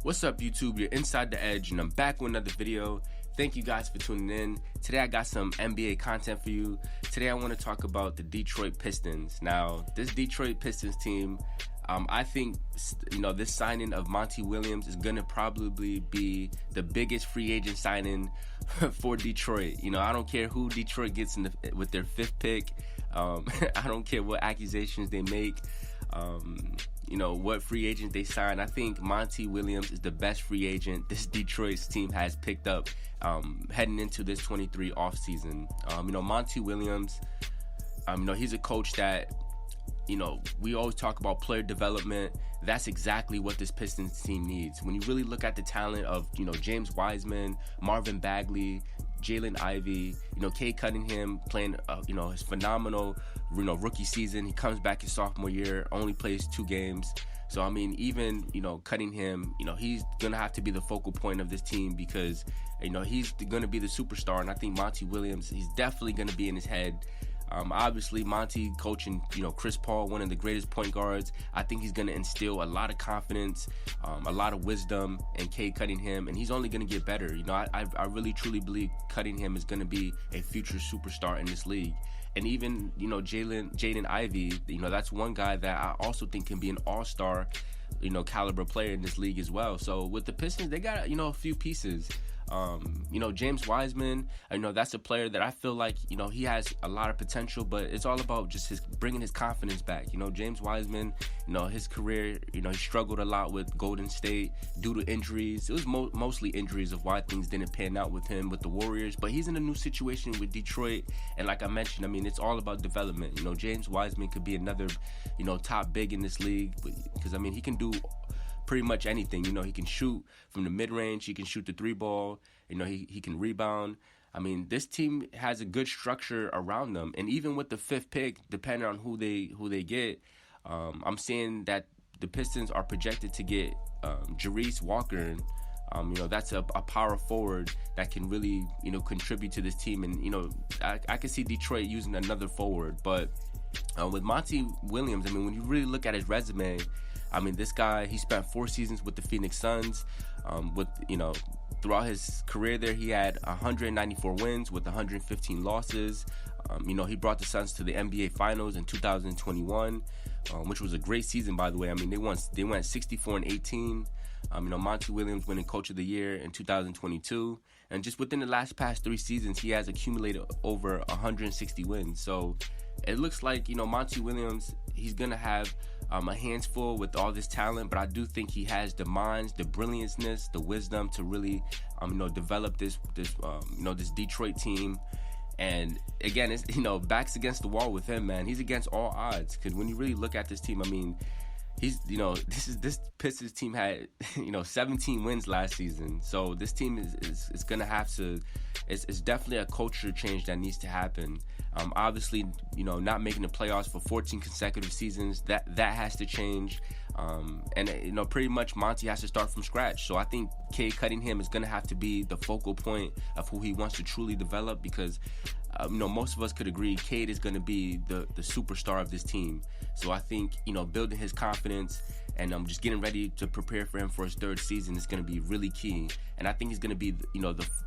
What's up, YouTube? You're Inside the Edge, and I'm back with another video. Thank you guys for tuning in. Today I got some NBA content for you. Today I want to talk about the Detroit Pistons. Now, this Detroit Pistons team, I think, this signing of Monty Williams is going to probably be the biggest free agent signing for Detroit. I don't care who Detroit gets with their fifth pick. I don't care what accusations they make. What free agent they sign. I think Monty Williams is the best free agent this Detroit's team has picked up heading into this 23 offseason. Monty Williams, he's a coach that, we always talk about player development. That's exactly what this Pistons team needs. When you really look at the talent of, James Wiseman, Marvin Bagley, Jalen Ivey, Cade Cunningham playing, his phenomenal, rookie season. He comes back his sophomore year, only plays 2 games. So, even, Cunningham, he's going to have to be the focal point of this team because, he's going to be the superstar. And I think Monty Williams, he's definitely going to be in his head. Obviously, Monty coaching, Chris Paul, one of the greatest point guards. I think he's going to instill a lot of confidence, a lot of wisdom in Cade Cunningham, and he's only going to get better. I really, truly believe Cunningham is going to be a future superstar in this league. And even, Jaden Ivey, that's one guy that I also think can be an all-star, caliber player in this league as well. So with the Pistons, they got, a few pieces. James Wiseman, that's a player that I feel like, he has a lot of potential, but it's all about just bringing his confidence back. James Wiseman, his career, he struggled a lot with Golden State due to injuries. It was mostly injuries of why things didn't pan out with him with the Warriors, but he's in a new situation with Detroit. And like I mentioned, it's all about development. James Wiseman could be another, top big in this league because, he can do pretty much anything. He can shoot from the mid-range, he can shoot the 3-ball, he can rebound. This team has a good structure around them, and even with the 5th pick, depending on who they get, I'm seeing that the Pistons are projected to get Jarace Walker. That's a power forward that can really, contribute to this team, and I can see Detroit using another forward. But with Monty Williams, when you really look at his resume, this guy, he spent 4 seasons with the Phoenix Suns. Throughout his career there, he had 194 wins with 115 losses. He brought the Suns to the NBA Finals in 2021, which was a great season, by the way. They went 64-18. Monty Williams winning Coach of the Year in 2022. And just within the past 3 seasons, he has accumulated over 160 wins. So it looks like, Monty Williams, he's going to have a hands full with all this talent, but I do think he has the minds, the brilliantness, the wisdom to really, develop this Detroit team. And again, it's, backs against the wall with him, man. He's against all odds because when you really look at this team, he's, this Pistons team had, 17 wins last season. So this team is going to have to, it's definitely a culture change that needs to happen. Obviously, not making the playoffs for 14 consecutive seasons, that has to change. Pretty much Monty has to start from scratch. So I think Cade Cunningham is going to have to be the focal point of who he wants to truly develop because, most of us could agree Cade is going to be the superstar of this team. So I think, building his confidence and just getting ready to prepare for him for his 3rd season is going to be really key. And I think he's going to be,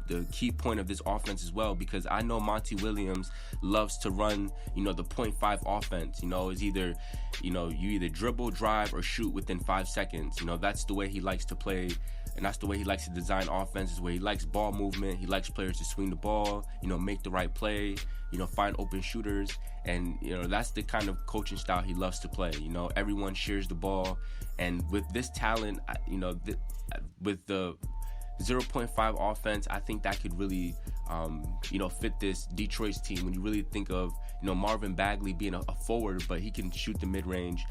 the key point of this offense as well because I know Monty Williams loves to run, the 0.5 offense. It's either, you either dribble, drive, or shoot within 5 seconds. That's the way he likes to play. And that's the way he likes to design offenses, where he likes ball movement. He likes players to swing the ball, make the right play, find open shooters. And, that's the kind of coaching style he loves to play. Everyone shares the ball. And with this talent, with the 0.5 offense, I think that could really, fit this Detroit's team. When you really think of, Marvin Bagley being a forward, but he can shoot the mid-range.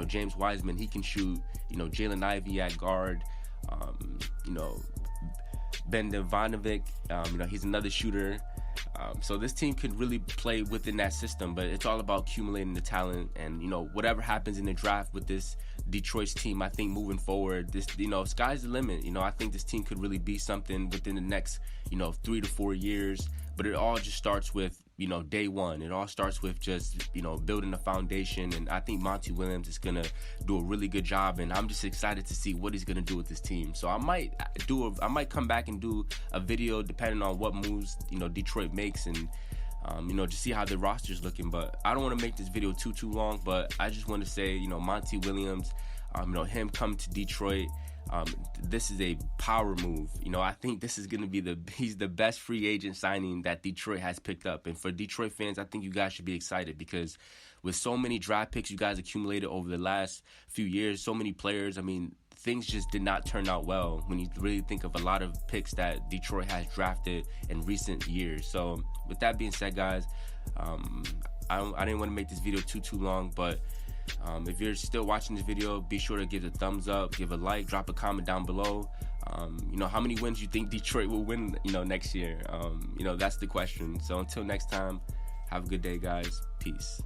James Wiseman, he can shoot. Jalen Ivey at guard. Ben Devanovic, he's another shooter. So this team could really play within that system, but it's all about accumulating the talent. And, whatever happens in the draft with this Detroit's team, I think moving forward, this, sky's the limit. I think this team could really be something within the next, 3 to 4 years. But it all just starts with, day one. It all starts with just, building a foundation. And I think Monty Williams is going to do a really good job. And I'm just excited to see what he's going to do with this team. So I might come back and do a video depending on what moves, Detroit makes, and, just see how the roster's looking. But I don't want to make this video too long, but I just want to say, Monty Williams, him come to Detroit, this is a power move. I think this is going to be he's the best free agent signing that Detroit has picked up. And for Detroit fans, I think you guys should be excited, because with so many draft picks you guys accumulated over the last few years, so many players, things just did not turn out well when you really think of a lot of picks that Detroit has drafted in recent years. So with that being said, guys, I didn't want to make this video too long, but if you're still watching this video, be sure to give it a thumbs up, give a like, drop a comment down below. How many wins you think Detroit will win, next year? That's the question. So until next time, have a good day, guys. Peace.